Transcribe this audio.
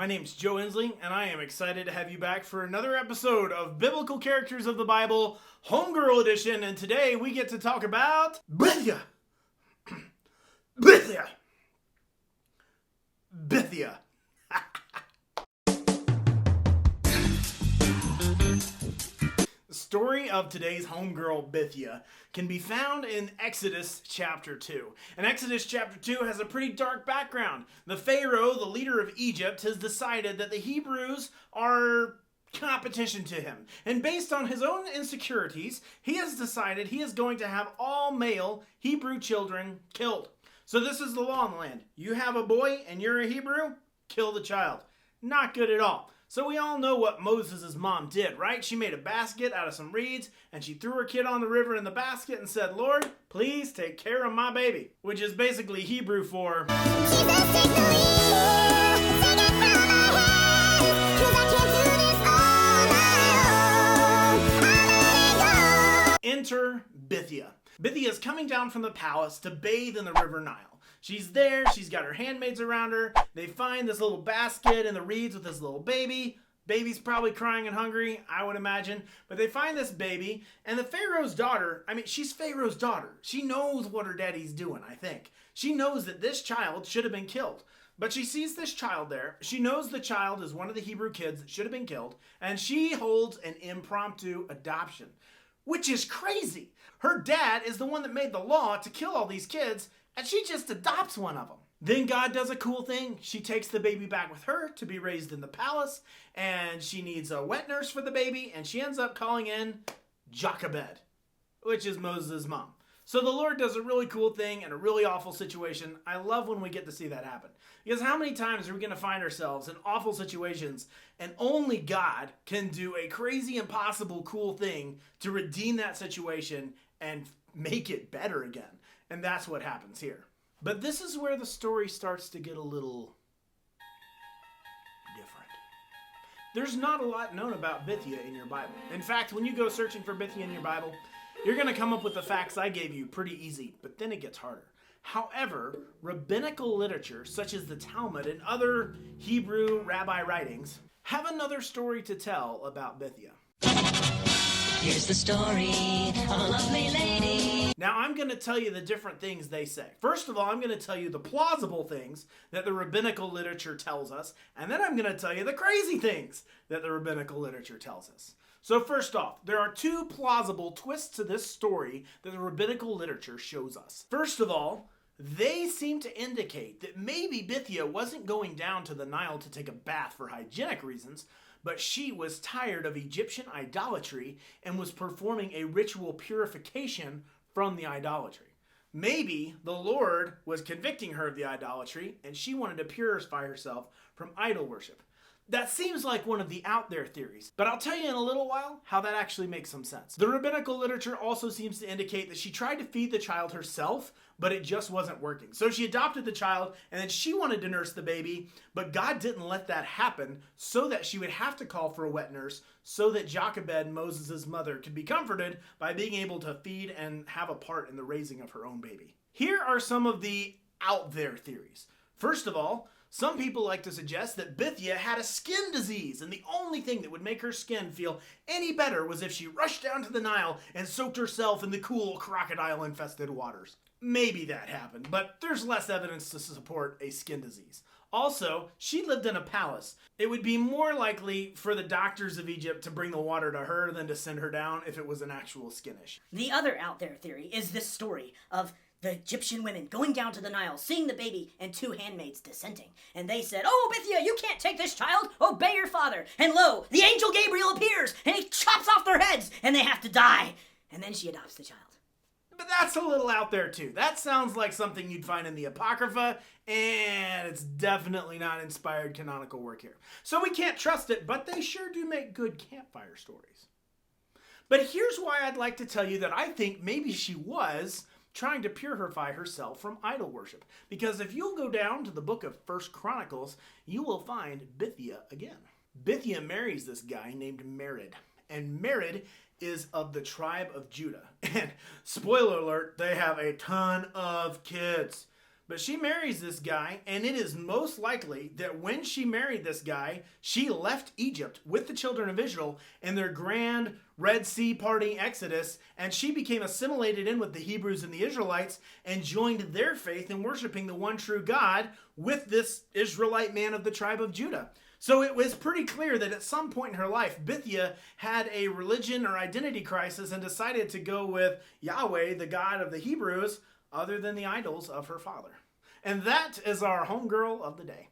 My name's Joe Inslee, and I am excited to have you back for another episode of Biblical Characters of the Bible, Homegirl Edition, and today we get to talk about Bithiah. Bithiah. Bithiah. The story of today's homegirl, Bithiah, can be found in Exodus chapter 2. And Exodus chapter 2 has a pretty dark background. The pharaoh, the leader of Egypt, has decided that the Hebrews are competition to him. And based on his own insecurities, he has decided he is going to have all male Hebrew children killed. So this is the law in the land. You have a boy and you're a Hebrew, kill the child. Not good at all. So we all know what Moses' mom did, right? She made a basket out of some reeds, and she threw her kid on the river in the basket and said, "Lord, please take care of my baby," which is basically Hebrew for Jesus, take the lead. Take it from my hands, 'cause I can't do this all my own. Enter Bithiah. Bithiah is coming down from the palace to bathe in the river Nile. She's there, she's got her handmaids around her, they find this little basket in the reeds with this little baby. Baby's probably crying and hungry, I would imagine, but they find this baby, and the Pharaoh's daughter, she's Pharaoh's daughter. She knows what her daddy's doing, I think. She knows that this child should have been killed. But she sees this child there, she knows the child is one of the Hebrew kids that should have been killed, and she holds an impromptu adoption, which is crazy. Her dad is the one that made the law to kill all these kids, and she just adopts one of them. Then God does a cool thing. She takes the baby back with her to be raised in the palace, and she needs a wet nurse for the baby, and she ends up calling in Jochebed, which is Moses' mom. So the Lord does a really cool thing in a really awful situation. I love when we get to see that happen. Because how many times are we going to find ourselves in awful situations, and only God can do a crazy, impossible, cool thing to redeem that situation and make it better again? And that's what happens here. But this is where the story starts to get a little different. There's not a lot known about Bithiah in your Bible. In fact, when you go searching for Bithiah in your Bible, you're going to come up with the facts I gave you pretty easy, but then it gets harder. However, rabbinical literature, such as the Talmud and other Hebrew rabbi writings, have another story to tell about Bithiah. Here's the story of a lovely lady. Now, I'm going to tell you the different things they say. First of all, I'm going to tell you the plausible things that the rabbinical literature tells us, and then I'm going to tell you the crazy things that the rabbinical literature tells us. So first off, there are two plausible twists to this story that the rabbinical literature shows us. First of all, they seem to indicate that maybe Bithiah wasn't going down to the Nile to take a bath for hygienic reasons, but she was tired of Egyptian idolatry and was performing a ritual purification from the idolatry. Maybe the Lord was convicting her of the idolatry and she wanted to purify herself from idol worship. That seems like one of the out there theories, but I'll tell you in a little while how that actually makes some sense. The rabbinical literature also seems to indicate that she tried to feed the child herself, but it just wasn't working. So she adopted the child, and then she wanted to nurse the baby, but God didn't let that happen so that she would have to call for a wet nurse so that Jochebed, Moses' mother, could be comforted by being able to feed and have a part in the raising of her own baby. Here are some of the out there theories. First of all, some people like to suggest that Bithiah had a skin disease, and the only thing that would make her skin feel any better was if she rushed down to the Nile and soaked herself in the cool crocodile-infested waters. Maybe that happened, but there's less evidence to support a skin disease. Also, she lived in a palace. It would be more likely for the doctors of Egypt to bring the water to her than to send her down if it was an actual skin issue. The other out there theory is this story of the Egyptian women going down to the Nile, seeing the baby, and two handmaids dissenting. And they said, "Oh, Bithiah, you can't take this child. Obey your father." And lo, the angel Gabriel appears, and he chops off their heads, and they have to die. And then she adopts the child. But that's a little out there, too. That sounds like something you'd find in the Apocrypha, and it's definitely not inspired canonical work here. So we can't trust it, but they sure do make good campfire stories. But here's why I'd like to tell you that I think maybe she was trying to purify herself from idol worship. Because if you'll go down to the book of 1 Chronicles, you will find Bithiah again. Bithiah marries this guy named Merid. And Merid is of the tribe of Judah. And spoiler alert, they have a ton of kids. But she marries this guy, and it is most likely that when she married this guy, she left Egypt with the children of Israel in their grand Red Sea parting exodus, and she became assimilated in with the Hebrews and the Israelites and joined their faith in worshiping the one true God with this Israelite man of the tribe of Judah. So it was pretty clear that at some point in her life, Bithiah had a religion or identity crisis and decided to go with Yahweh, the God of the Hebrews, other than the idols of her father. And that is our homegirl of the day.